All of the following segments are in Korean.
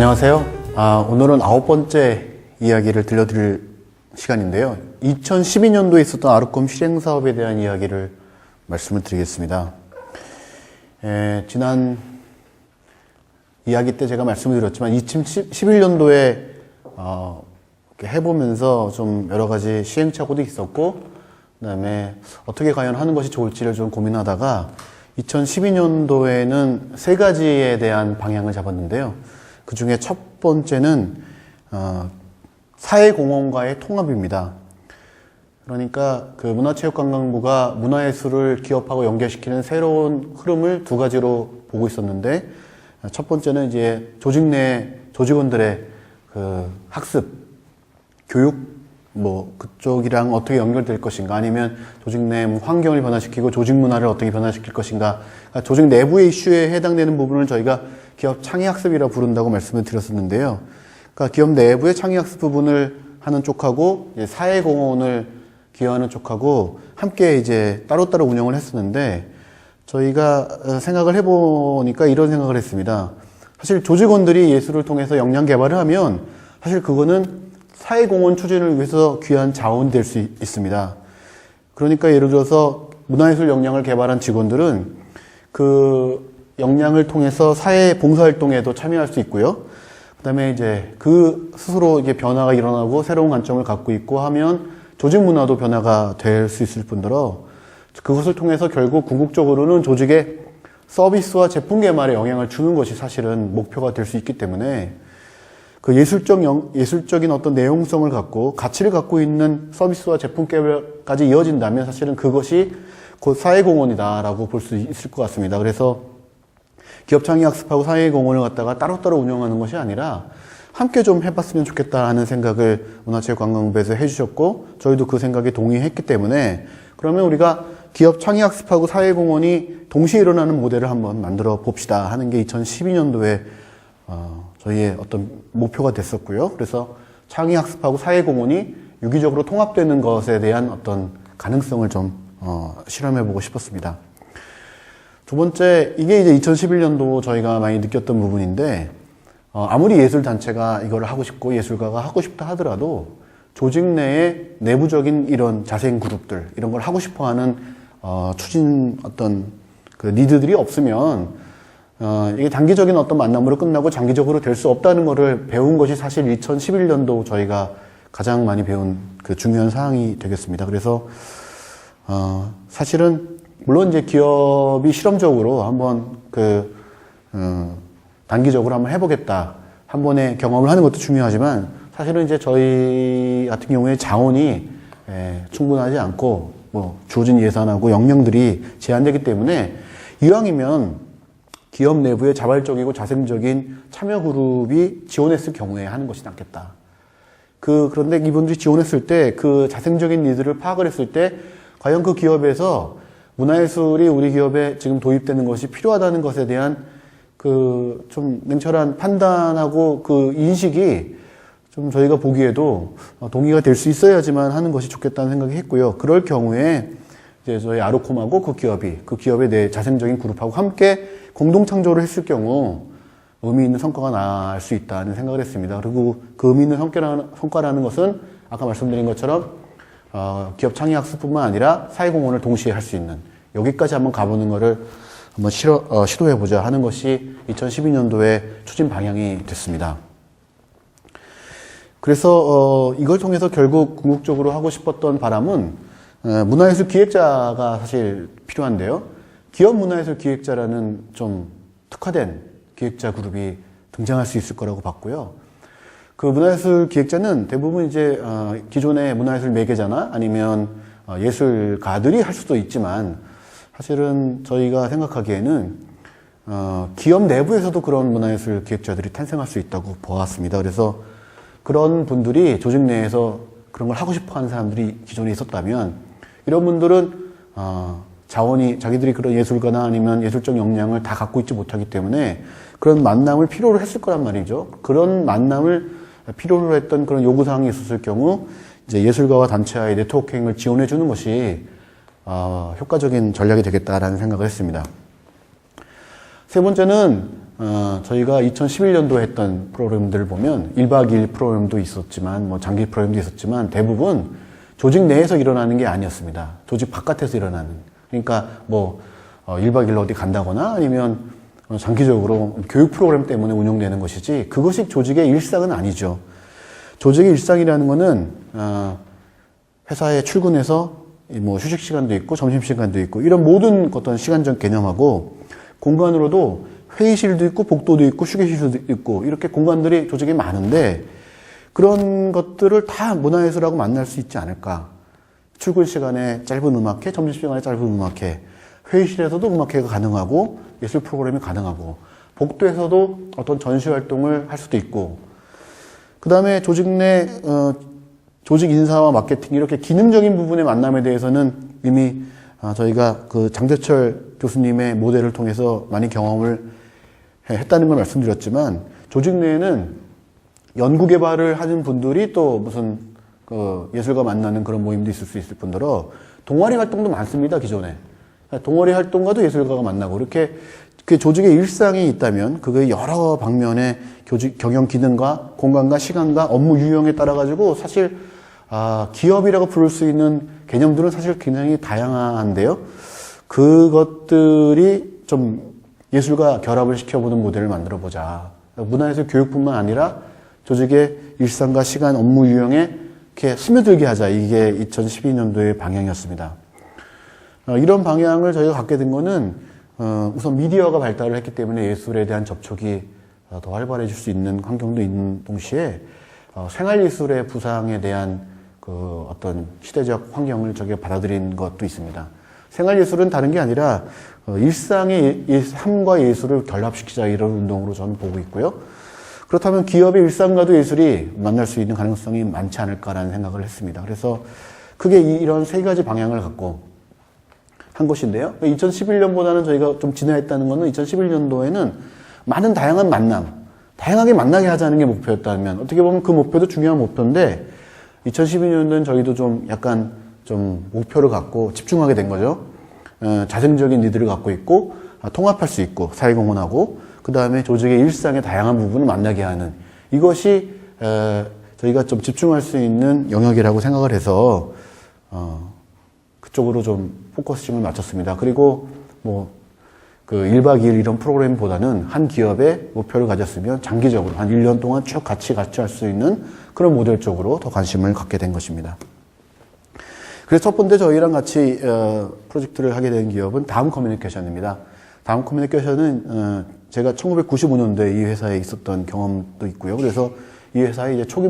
안녕하세요. 오늘은 9번째 이야기를 들려드릴 시간인데요. 2012년도에 있었던 아르콤 실행사업에 대한 이야기를 말씀을 드리겠습니다. 지난 이야기 때 제가 말씀을 드렸지만 2011년도에 해보면서 좀 여러 가지 시행착오도 있었고, 그 다음에 어떻게 과연 하는 것이 좋을지를 좀 고민하다가 2012년도에는 세 가지에 대한 방향을 잡았는데요. 그 중에 첫 번째는 사회공헌과의 통합입니다. 그러니까 그 문화체육관광부가 문화예술을 기업하고 연결시키는 새로운 흐름을 두 가지로 보고 있었는데, 첫 번째는 이제 조직 내 조직원들의 그 학습, 교육, 그쪽이랑 어떻게 연결될 것인가, 아니면 조직 내 환경을 변화시키고 조직 문화를 어떻게 변화시킬 것인가, 그러니까 조직 내부의 이슈에 해당되는 부분을 저희가 기업 창의학습이라 부른다고 말씀을 드렸었는데요. 그러니까 기업 내부의 창의학습 부분을 하는 쪽하고 사회공헌을 기여하는 쪽하고 함께 이제 따로따로 운영을 했었는데, 저희가 생각을 해보니까 이런 생각을 했습니다. 사실 조직원들이 예술을 통해서 역량 개발을 하면 사실 그거는 사회공헌 추진을 위해서 귀한 자원이 될 수 있습니다. 그러니까 예를 들어서 문화예술 역량을 개발한 직원들은 그 역량을 통해서 사회 봉사활동에도 참여할 수 있고요. 그 다음에 이제 그 스스로 이게 변화가 일어나고 새로운 관점을 갖고 있고 하면 조직 문화도 변화가 될 수 있을 뿐더러 그것을 통해서 결국 궁극적으로는 조직의 서비스와 제품 개발에 영향을 주는 것이 사실은 목표가 될 수 있기 때문에 그 예술적인 어떤 내용성을 갖고 가치를 갖고 있는 서비스와 제품 개발까지 이어진다면 사실은 그것이 곧 사회공헌이다라고 볼 수 있을 것 같습니다. 그래서 기업창의학습하고 사회공헌을 갖다가 따로따로 운영하는 것이 아니라 함께 좀 해봤으면 좋겠다는 생각을 문화체육관광부에서 해주셨고, 저희도 그 생각에 동의했기 때문에 그러면 우리가 기업창의학습하고 사회공헌이 동시에 일어나는 모델을 한번 만들어 봅시다 하는 게 2012년도에 저희의 어떤 목표가 됐었고요. 그래서 창의학습하고 사회공헌이 유기적으로 통합되는 것에 대한 어떤 가능성을 좀 실험해보고 싶었습니다. 두 번째, 이게 이제 2011년도 저희가 많이 느꼈던 부분인데, 아무리 예술단체가 이걸 하고 싶고 예술가가 하고 싶다 하더라도 조직 내에 내부적인 이런 자생 그룹들, 이런 걸 하고 싶어 하는 추진 어떤 그 니드들이 없으면 이게 단기적인 어떤 만남으로 끝나고 장기적으로 될 수 없다는 것을 배운 것이 사실 2011년도 저희가 가장 많이 배운 그 중요한 사항이 되겠습니다. 그래서 사실은 물론 이제 기업이 실험적으로 한번 단기적으로 한번 해보겠다, 한 번의 경험을 하는 것도 중요하지만 사실은 이제 저희 같은 경우에 자원이 충분하지 않고 주어진 예산하고 역량들이 제한되기 때문에 이왕이면 기업 내부의 자발적이고 자생적인 참여 그룹이 지원했을 경우에 하는 것이 낫겠다. 그런데 이분들이 지원했을 때 그 자생적인 니드를 파악을 했을 때 과연 그 기업에서 문화예술이 우리 기업에 지금 도입되는 것이 필요하다는 것에 대한 그 좀 냉철한 판단하고 그 인식이 좀 저희가 보기에도 동의가 될 수 있어야지만 하는 것이 좋겠다는 생각이 했고요. 그럴 경우에 이제 저희 아르콤하고 그 기업의 내 자생적인 그룹하고 함께 공동 창조를 했을 경우 의미 있는 성과가 날 수 있다는 생각을 했습니다. 그리고 그 의미 있는 성과라는 것은 아까 말씀드린 것처럼 기업 창의학습뿐만 아니라 사회공헌을 동시에 할 수 있는, 여기까지 한번 가보는 거를 한번 시도해보자 하는 것이 2012년도에 추진 방향이 됐습니다. 그래서 이걸 통해서 결국 궁극적으로 하고 싶었던 바람은 문화예술 기획자가 사실 필요한데요. 기업 문화예술 기획자라는 좀 특화된 기획자 그룹이 등장할 수 있을 거라고 봤고요. 그 문화예술 기획자는 대부분 이제 기존의 문화예술 매개자나 아니면 예술가들이 할 수도 있지만, 사실은 저희가 생각하기에는 기업 내부에서도 그런 문화예술 기획자들이 탄생할 수 있다고 보았습니다. 그래서 그런 분들이 조직 내에서 그런 걸 하고 싶어 하는 사람들이 기존에 있었다면, 이런 분들은 자원이 자기들이 그런 예술가나 아니면 예술적 역량을 다 갖고 있지 못하기 때문에 그런 만남을 필요로 했을 거란 말이죠. 그런 만남을 필요로 했던 그런 요구사항이 있었을 경우 이제 예술가와 단체와의 네트워킹을 지원해 주는 것이 효과적인 전략이 되겠다라는 생각을 했습니다. 세 번째는 저희가 2011년도에 했던 프로그램들을 보면 1박 2일 프로그램도 있었지만 뭐 장기 프로그램도 있었지만 대부분 조직 내에서 일어나는 게 아니었습니다. 조직 바깥에서 일어나는. 그러니까 뭐 1박 2일 어디 간다거나 아니면 장기적으로 교육 프로그램 때문에 운영되는 것이지 그것이 조직의 일상은 아니죠. 조직의 일상이라는 거는 회사에 출근해서 뭐 휴식 시간도 있고 점심 시간도 있고 이런 모든 어떤 시간적 개념하고 공간으로도 회의실도 있고 복도도 있고 휴게실도 있고 이렇게 공간들이 조직에 많은데 그런 것들을 다 문화예술하고 만날 수 있지 않을까. 출근 시간에 짧은 음악회, 점심시간에 짧은 음악회, 회의실에서도 음악회가 가능하고 예술 프로그램이 가능하고 복도에서도 어떤 전시 활동을 할 수도 있고 그 다음에 조직 내 조직 인사와 마케팅 이렇게 기능적인 부분의 만남에 대해서는 이미 저희가 그 장대철 교수님의 모델을 통해서 많이 경험을 했다는 걸 말씀드렸지만 조직 내에는 연구 개발을 하는 분들이 또 무슨 그 예술가 만나는 그런 모임도 있을 수 있을 뿐더러 동아리 활동도 많습니다. 기존에 동아리 활동과도 예술가가 만나고 이렇게 그 조직의 일상이 있다면 그게 여러 방면의 조직 경영 기능과 공간과 시간과 업무 유형에 따라 가지고 사실 기업이라고 부를 수 있는 개념들은 사실 굉장히 다양한데요. 그것들이 좀 예술과 결합을 시켜보는 모델을 만들어 보자. 문화예술 교육뿐만 아니라 조직의 일상과 시간, 업무 유형에 이렇게 스며들게 하자. 이게 2012년도의 방향이었습니다. 이런 방향을 저희가 갖게 된 거는 우선 미디어가 발달을 했기 때문에 예술에 대한 접촉이 더 활발해질 수 있는 환경도 있는 동시에 생활예술의 부상에 대한 그 어떤 시대적 환경을 저게 받아들인 것도 있습니다. 생활예술은 다른 게 아니라 일상의 삶과 예술을 결합시키자 이런 운동으로 저는 보고 있고요. 그렇다면 기업의 일상과도 예술이 만날 수 있는 가능성이 많지 않을까라는 생각을 했습니다. 그래서 크게 이런 세 가지 방향을 갖고 한 것인데요. 2011년보다는 저희가 좀 진화했다는 것은 2011년도에는 많은 다양한 만남, 다양하게 만나게 하자는 게 목표였다면 어떻게 보면 그 목표도 중요한 목표인데 2012년도에는 저희도 좀 약간 좀 목표를 갖고 집중하게 된 거죠. 자생적인 니드를 갖고 있고 통합할 수 있고 사회공헌하고 그 다음에 조직의 일상의 다양한 부분을 만나게 하는 이것이 저희가 좀 집중할 수 있는 영역이라고 생각을 해서 그쪽으로 좀 포커싱을 맞췄습니다. 그리고 뭐 그 1박 2일 이런 프로그램보다는 한 기업의 목표를 가졌으면 장기적으로 한 1년 동안 쭉 같이 할 수 있는 그런 모델 쪽으로 더 관심을 갖게 된 것입니다. 그래서 첫 번째 저희랑 같이 프로젝트를 하게 된 기업은 다음 커뮤니케이션입니다. 다음 커뮤니케이션은 제가 1995년도에 이 회사에 있었던 경험도 있고요. 그래서 이 회사의 이제 초기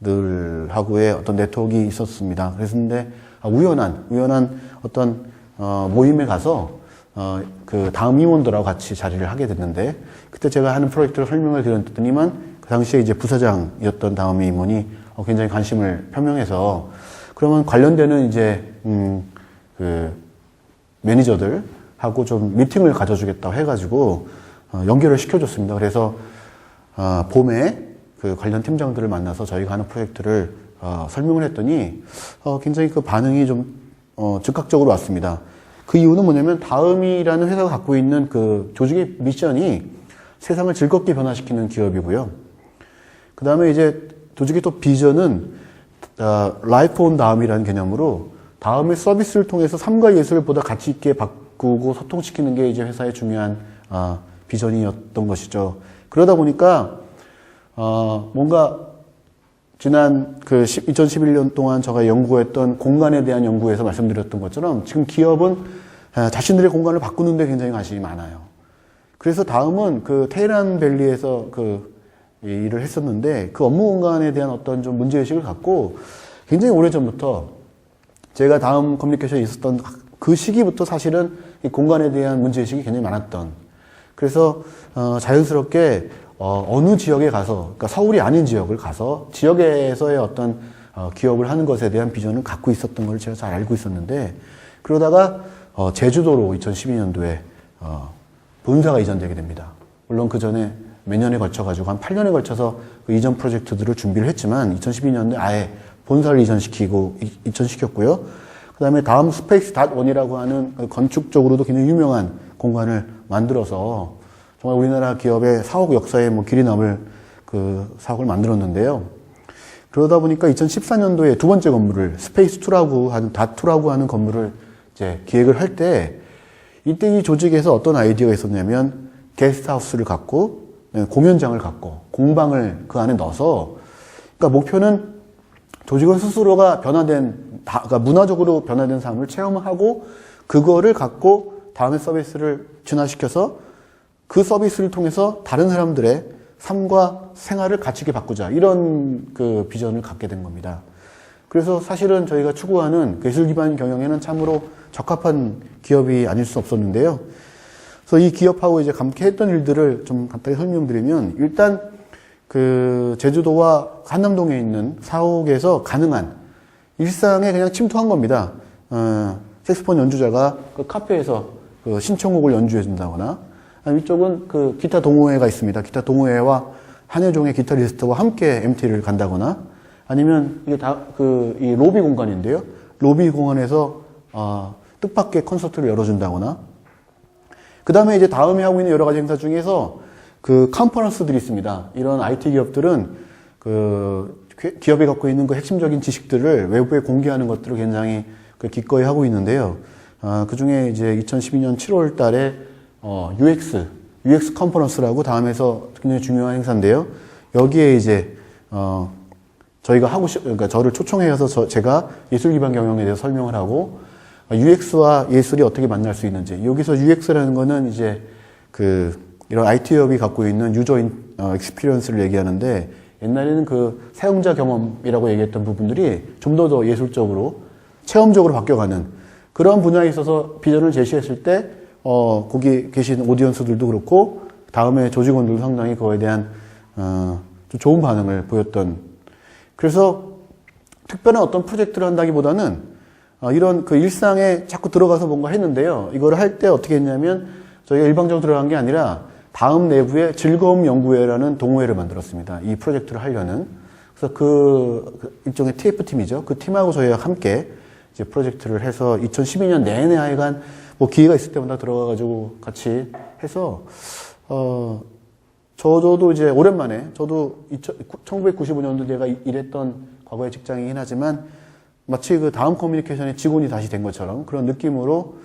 멤버들하고의 어떤 네트워크가 있었습니다. 그랬는데 우연한 어떤 모임에 가서 그 다음 임원들하고 같이 자리를 하게 됐는데 그때 제가 하는 프로젝트를 설명을 드렸더니만 그 당시에 이제 부사장이었던 다음 임원이 굉장히 관심을 표명해서 그러면 관련되는 이제 그 매니저들하고 좀 미팅을 가져주겠다고 해가지고 연결을 시켜줬습니다. 그래서 봄에 그 관련 팀장들을 만나서 저희가 하는 프로젝트를 설명을 했더니 굉장히 그 반응이 좀 즉각적으로 왔습니다. 그 이유는 뭐냐면 다음이라는 회사가 갖고 있는 그 조직의 미션이 세상을 즐겁게 변화시키는 기업이고요. 그 다음에 이제 조직의 또 비전은 라이프 온 다음이라는 개념으로 다음의 서비스를 통해서 삶과 예술을 보다 가치 있게 바꾸고 소통시키는 게 이제 회사의 중요한 비전이었던 것이죠. 그러다 보니까 뭔가 지난 그 2011년 동안 제가 연구했던 공간에 대한 연구에서 말씀드렸던 것처럼 지금 기업은 자신들의 공간을 바꾸는 데 굉장히 관심이 많아요. 그래서 다음은 그 테헤란 밸리에서 그 일을 했었는데 그 업무 공간에 대한 어떤 좀 문제의식을 갖고 굉장히 오래전부터 제가 다음 커뮤니케이션에 있었던 그 시기부터 사실은 이 공간에 대한 문제의식이 굉장히 많았던 그래서 자연스럽게 어느 지역에 가서 그러니까 서울이 아닌 지역을 가서 지역에서의 어떤 기업을 하는 것에 대한 비전을 갖고 있었던 걸 제가 잘 알고 있었는데 그러다가 제주도로 2012년도에 본사가 이전되게 됩니다. 물론 그 전에 몇 년에 걸쳐가지고 한 8년에 걸쳐서 그 이전 프로젝트들을 준비를 했지만 2012년도에 아예 본사를 이전시켰고요. 그 다음에 다음 스페이스 닷 원이라고 하는 건축적으로도 굉장히 유명한 공간을 만들어서 정말 우리나라 기업의 사옥 역사에 뭐 길이 남을 그 사옥을 만들었는데요. 그러다 보니까 2014년도에 두 번째 건물을 스페이스2라고 하는 닷2라고 하는 건물을 이제 기획을 할 때 이때 이 조직에서 어떤 아이디어가 있었냐면 게스트하우스를 갖고 공연장을 갖고 공방을 그 안에 넣어서 그러니까 목표는 조직원 스스로가 그러니까 문화적으로 변화된 삶을 체험하고 그거를 갖고 다음에 서비스를 진화시켜서 그 서비스를 통해서 다른 사람들의 삶과 생활을 가치 있게 바꾸자 이런 그 비전을 갖게 된 겁니다. 그래서 사실은 저희가 추구하는 예술 기반 경영에는 참으로 적합한 기업이 아닐 수 없었는데요. 그래서 이 기업하고 이제 함께 했던 일들을 좀 간단히 설명드리면 일단 그 제주도와 한남동에 있는 사옥에서 가능한 일상에 그냥 침투한 겁니다. 색소폰 연주자가 그 카페에서 그 신청곡을 연주해 준다거나 이쪽은 그 기타 동호회가 있습니다. 기타 동호회와 한여종의 기타리스트와 함께 MT를 간다거나 아니면 이게 다 이 로비 공간인데요. 로비 공간에서 뜻밖의 콘서트를 열어준다거나 그 다음에 이제 다음에 하고 있는 여러 가지 행사 중에서 그 컨퍼런스들이 있습니다. 이런 IT 기업들은 그 기업이 갖고 있는 그 핵심적인 지식들을 외부에 공개하는 것들을 굉장히 기꺼이 하고 있는데요. 그 중에 이제 2012년 7월 달에 UX 컨퍼런스라고 다음에서 굉장히 중요한 행사인데요. 여기에 이제 저희가 그러니까 저를 초청해서 제가 예술 기반 경영에 대해서 설명을 하고 UX와 예술이 어떻게 만날 수 있는지. 여기서 UX라는 거는 이제 이런 IT 기업이 갖고 있는 유저 익스피리언스를 얘기하는데 옛날에는 그 사용자 경험이라고 얘기했던 부분들이 좀 더 예술적으로 체험적으로 바뀌어가는 그런 분야에 있어서 비전을 제시했을 때 거기 계신 오디언스들도 그렇고 다음에 조직원들도 상당히 그거에 대한 좀 좋은 반응을 보였던 그래서 특별한 어떤 프로젝트를 한다기보다는 이런 그 일상에 자꾸 들어가서 뭔가 했는데요. 이거를 할 때 어떻게 했냐면 저희가 일방적으로 들어간 게 아니라 다음 내부에 즐거움 연구회라는 동호회를 만들었습니다. 이 프로젝트를 하려는. 그래서 그 일종의 TF팀이죠. 그 팀하고 저희가 함께 이제 프로젝트를 해서 2012년 내내 하여간 뭐 기회가 있을 때마다 들어가가지고 같이 해서, 저도 이제 오랜만에, 저도 1995년도 제가 일했던 과거의 직장이긴 하지만 마치 그 다음 커뮤니케이션의 직원이 다시 된 것처럼 그런 느낌으로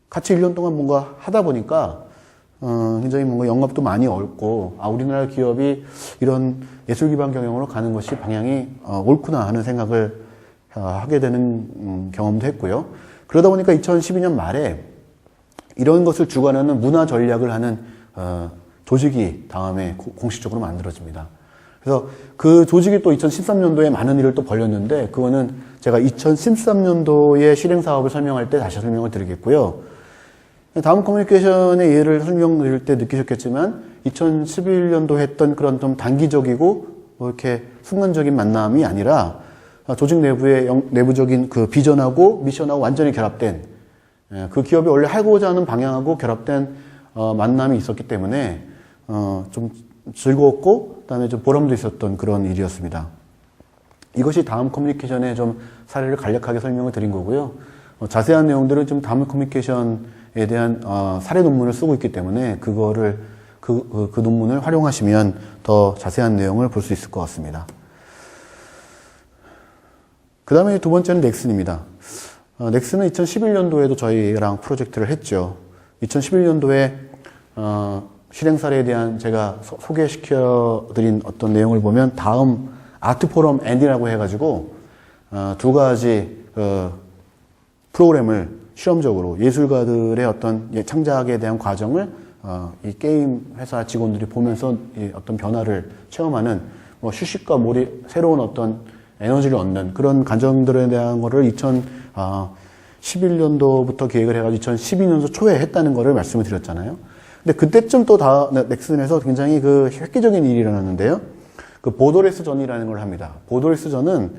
같이 1년 동안 뭔가 하다 보니까 굉장히 뭔가 영감도 많이 얻고 우리나라 기업이 이런 예술 기반 경영으로 가는 것이 방향이 옳구나 하는 생각을 하게 되는 경험도 했고요. 그러다 보니까 2012년 말에 이런 것을 주관하는 문화 전략을 하는 조직이 다음에 공식적으로 만들어집니다. 그래서 그 조직이 또 2013년도에 많은 일을 또 벌였는데 그거는 제가 2013년도의 실행 사업을 설명할 때 다시 설명을 드리겠고요. 다음 커뮤니케이션의 예를 설명드릴 때 느끼셨겠지만 2011년도 했던 그런 좀 단기적이고 뭐 이렇게 순간적인 만남이 아니라 조직 내부의 내부적인 그 비전하고 미션하고 완전히 결합된 그 기업이 원래 하고자 하는 방향하고 결합된 만남이 있었기 때문에 좀 즐거웠고 그다음에 좀 보람도 있었던 그런 일이었습니다. 이것이 다음 커뮤니케이션의 좀 사례를 간략하게 설명을 드린 거고요. 자세한 내용들은 좀 다음 커뮤니케이션에 대한 사례 논문을 쓰고 있기 때문에 그거를 그 논문을 활용하시면 더 자세한 내용을 볼 수 있을 것 같습니다. 그 다음에 두 번째는 넥슨입니다. 넥슨은 2011년도에도 저희랑 프로젝트를 했죠. 2011년도에 실행 사례에 대한 제가 소개시켜드린 어떤 내용을 보면 다음 아트포럼 앤디라고 해가지고 두 가지 프로그램을 실험적으로 예술가들의 어떤 창작에 대한 과정을 이 게임 회사 직원들이 보면서 어떤 변화를 체험하는 뭐 휴식과 몰입, 새로운 어떤 에너지를 얻는 그런 과정들에 대한 거를 2011년도부터 기획을 해가지고 2012년도 초에 했다는 거를 말씀을 드렸잖아요. 근데 그때쯤 또 넥슨에서 굉장히 그 획기적인 일이 일어났는데요. 그 보도레스 전이라는 걸 합니다. 보도레스 전은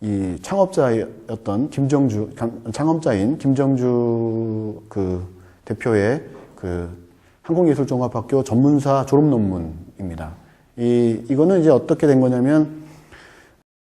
이 창업자였던 창업자인 김정주 그 대표의 그 한국예술종합학교 전문사 졸업 논문입니다. 이거는 이제 어떻게 된 거냐면